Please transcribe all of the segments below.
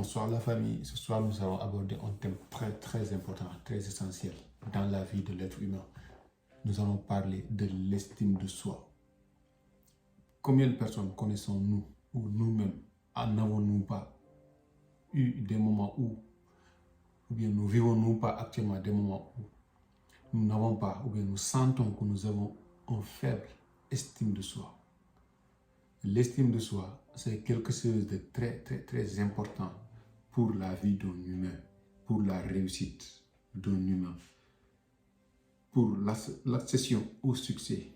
Bonsoir la famille. Ce soir, nous allons aborder un thème très important, très essentiel dans la vie de l'être humain. Nous allons parler de l'estime de soi. Combien de personnes connaissons-nous ou nous-mêmes n'avons-nous pas eu des moments où, ou bien nous vivons-nous pas actuellement des moments où nous n'avons pas, ou bien nous sentons que nous avons une faible estime de soi. L'estime de soi, c'est quelque chose de très important pour la vie d'un humain, pour la réussite d'un humain, pour l'accession au succès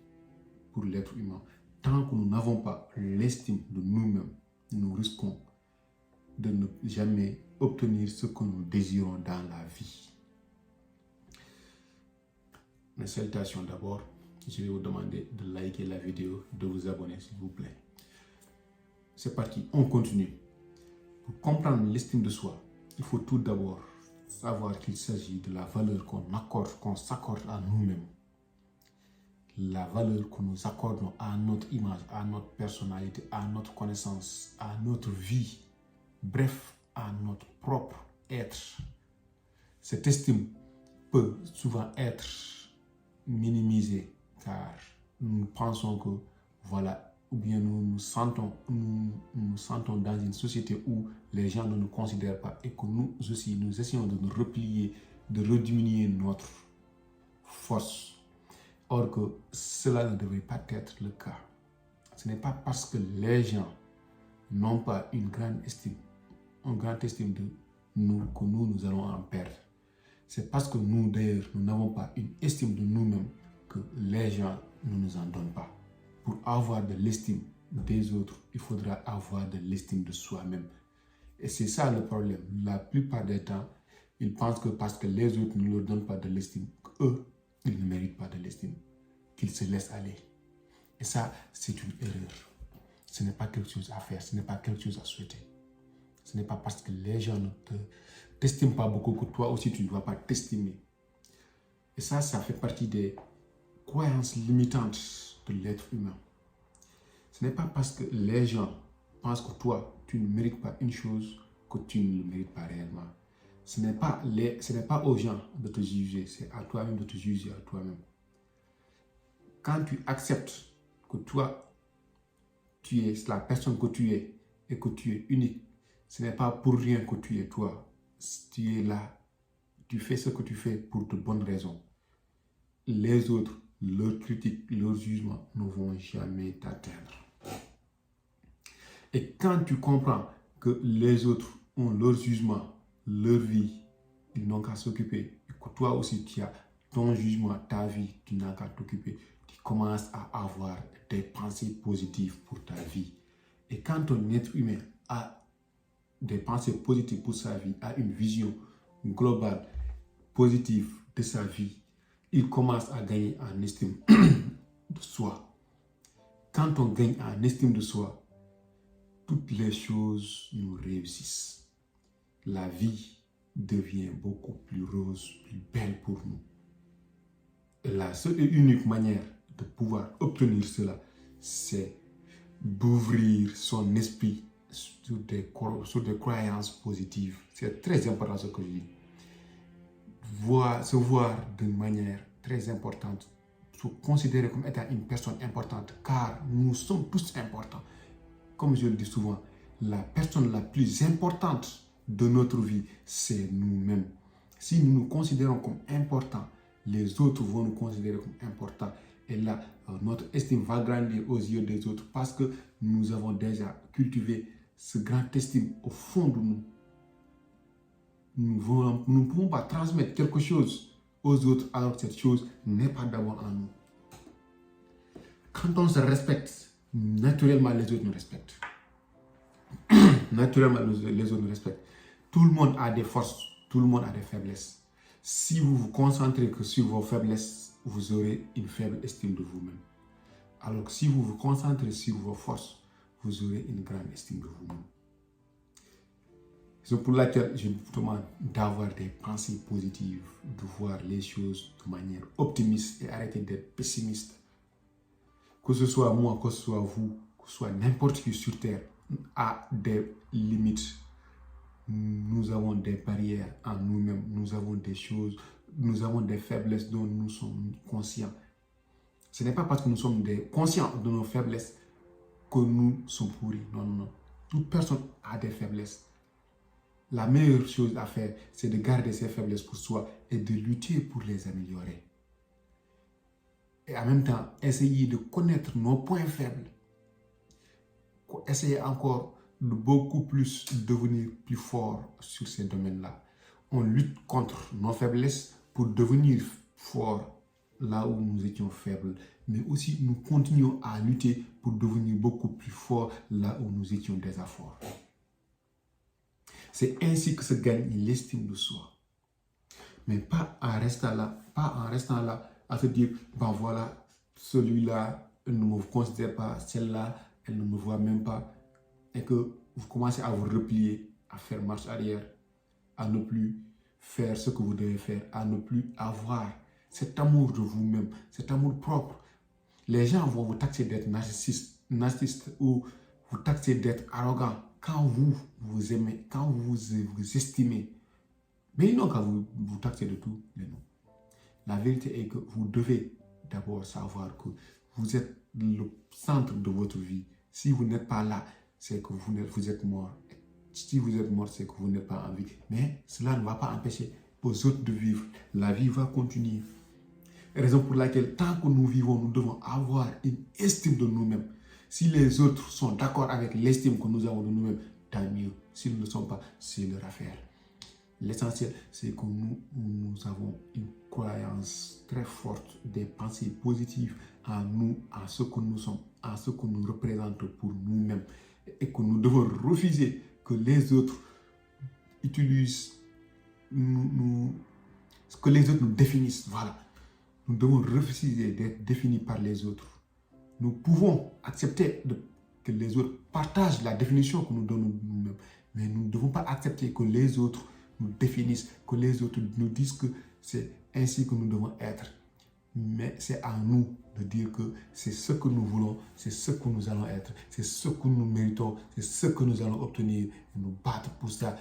pour l'être humain. Tant que nous n'avons pas l'estime de nous-mêmes, nous risquons de ne jamais obtenir ce que nous désirons dans la vie. Mes salutations d'abord. Je vais vous demander de liker la vidéo, de vous abonner s'il vous plaît. C'est parti, on continue. Pour comprendre l'estime de soi, il faut tout d'abord savoir qu'il s'agit de la valeur qu'on s'accorde à nous-mêmes. La valeur que nous accordons à notre image, à notre personnalité, à notre connaissance, à notre vie, bref, à notre propre être. Cette estime peut souvent être minimisée car nous pensons que voilà, ou bien nous nous sentons dans une société où les gens ne nous considèrent pas et que nous aussi, nous essayons de nous replier, de rediminuer notre force. Or que cela ne devrait pas être le cas. Ce n'est pas parce que les gens n'ont pas une grande estime de nous que nous allons en perdre. C'est parce que nous, d'ailleurs, nous n'avons pas une estime de nous-mêmes que les gens ne nous en donnent pas. Pour avoir de l'estime des autres, il faudra avoir de l'estime de soi-même. Et c'est ça le problème. La plupart des temps, ils pensent que parce que les autres ne leur donnent pas de l'estime, eux, ils ne méritent pas de l'estime, qu'ils se laissent aller. Et ça, c'est une erreur. Ce n'est pas quelque chose à faire, ce n'est pas quelque chose à souhaiter. Ce n'est pas parce que les gens ne t'estiment pas beaucoup que toi aussi tu ne dois pas t'estimer. Et ça fait partie des croyances limitantes de l'être humain. Ce n'est pas parce que les gens pensent que toi, tu ne mérites pas une chose que tu ne le mérites pas réellement. Ce n'est pas aux gens de te juger, c'est à toi-même de te juger à toi-même. Quand tu acceptes que toi, tu es la personne que tu es et que tu es unique, ce n'est pas pour rien que tu es toi. Tu es là, tu fais ce que tu fais pour de bonnes raisons. Les autres, leurs critiques, leurs jugements ne vont jamais t'atteindre. Et quand tu comprends que les autres ont leurs jugements, leur vie, ils n'ont qu'à s'occuper, et que toi aussi tu as ton jugement, ta vie, tu n'as qu'à t'occuper, tu commences à avoir des pensées positives pour ta vie. Et quand un être humain a des pensées positives pour sa vie, a une vision globale, positive de sa vie, il commence à gagner en estime de soi. Quand on gagne en estime de soi, toutes les choses nous réussissent. La vie devient beaucoup plus rose, plus belle pour nous. Et la seule et unique manière de pouvoir obtenir cela, c'est d'ouvrir son esprit sur des croyances positives. C'est très important ce que je dis. Se voir d'une manière très importante, se considérer comme étant une personne importante, car nous sommes tous importants. Comme je le dis souvent, la personne la plus importante de notre vie, c'est nous-mêmes. Si nous nous considérons comme importants, les autres vont nous considérer comme importants. Et là, notre estime va grandir aux yeux des autres parce que nous avons déjà cultivé ce grand estime au fond de nous. Nous ne pouvons pas transmettre quelque chose aux autres alors que cette chose n'est pas d'abord en nous. Quand on se respecte, naturellement les autres nous respectent. Naturellement les autres nous respectent. Tout le monde a des forces, tout le monde a des faiblesses. Si vous vous concentrez que sur vos faiblesses, vous aurez une faible estime de vous-même. Alors que si vous vous concentrez sur vos forces, vous aurez une grande estime de vous-même. C'est pour laquelle je vous demande d'avoir des pensées positives, de voir les choses de manière optimiste et arrêter d'être pessimiste. Que ce soit moi, que ce soit vous, que ce soit n'importe qui sur Terre, a des limites. avons des barrières en nous-mêmes, nous avons des choses, nous avons des faiblesses dont nous sommes conscients. Ce n'est pas parce que nous sommes conscients de nos faiblesses que nous sommes pourris. Non, non, non. Toute personne a des faiblesses. La meilleure chose à faire, c'est de garder ces faiblesses pour soi et de lutter pour les améliorer. Et en même temps, essayer de connaître nos points faibles. Essayer encore de beaucoup plus devenir plus fort sur ces domaines-là. On lutte contre nos faiblesses pour devenir fort là où nous étions faibles. Mais aussi, nous continuons à lutter pour devenir beaucoup plus fort là où nous étions désaforts. C'est ainsi que se gagne l'estime de soi. Mais pas en restant là, à se dire, ben voilà, celui-là, elle ne me considère pas, celle-là, elle ne me voit même pas. Et que vous commencez à vous replier, à faire marche arrière, à ne plus faire ce que vous devez faire, à ne plus avoir cet amour de vous-même, cet amour propre. Les gens vont vous taxer d'être narcissiste ou vous taxer d'être arrogant quand vous vous aimez, quand vous vous estimez. Mais ils n'ont qu'à vous taxer de tout. Mais non. La vérité est que vous devez d'abord savoir que vous êtes le centre de votre vie. Si vous n'êtes pas là, c'est que vous êtes mort. Si vous êtes mort, c'est que vous n'êtes pas en vie. Mais cela ne va pas empêcher aux autres de vivre. La vie va continuer. Raison pour laquelle, tant que nous vivons, nous devons avoir une estime de nous-mêmes. Si les autres sont d'accord avec l'estime que nous avons de nous-mêmes, tant mieux. S'ils ne le sont pas, c'est leur affaire. L'essentiel, c'est que nous avons une croyance très forte, des pensées positives en nous, en ce que nous sommes, en ce que nous représentons pour nous-mêmes. Et que nous devons refuser que les autres utilisent, que les autres nous définissent. Voilà. Nous devons refuser d'être définis par les autres. Nous pouvons accepter que les autres partagent la définition que nous donnons de nous-mêmes. Mais nous ne devons pas accepter que les autres nous définissent, que les autres nous disent que c'est ainsi que nous devons être. Mais c'est à nous de dire que c'est ce que nous voulons, c'est ce que nous allons être, c'est ce que nous méritons, c'est ce que nous allons obtenir. Et nous battre pour ça,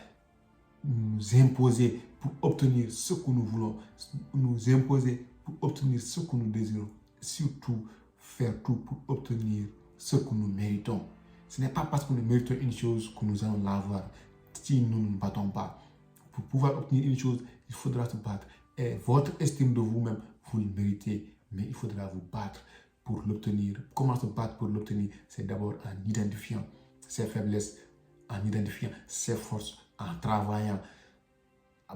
nous imposer pour obtenir ce que nous voulons, nous imposer pour obtenir ce que nous désirons. Surtout, faire tout pour obtenir ce que nous méritons. Ce n'est pas parce que nous méritons une chose que nous allons l'avoir si nous ne nous battons pas. Pour pouvoir obtenir une chose, il faudra se battre. Et votre estime de vous-même, vous le méritez, mais il faudra vous battre pour l'obtenir. Comment se battre pour l'obtenir? C'est d'abord en identifiant ses faiblesses, en identifiant ses forces, en travaillant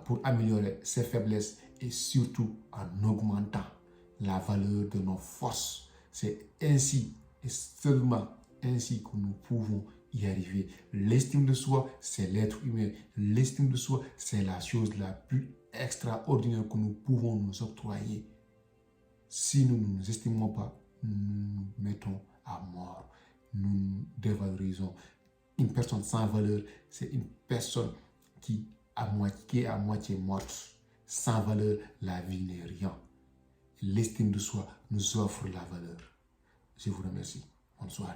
pour améliorer ses faiblesses et surtout en augmentant la valeur de nos forces. C'est ainsi et seulement ainsi que nous pouvons y arriver. L'estime de soi, c'est l'être humain. L'estime de soi, c'est la chose la plus extraordinaire que nous pouvons nous octroyer. Si nous ne nous estimons pas, nous nous mettons à mort. Nous nous dévalorisons. Une personne sans valeur, c'est une personne qui est à moitié morte. Sans valeur, la vie n'est rien. L'estime de soi nous offre la valeur. Je vous remercie. Bonne soirée.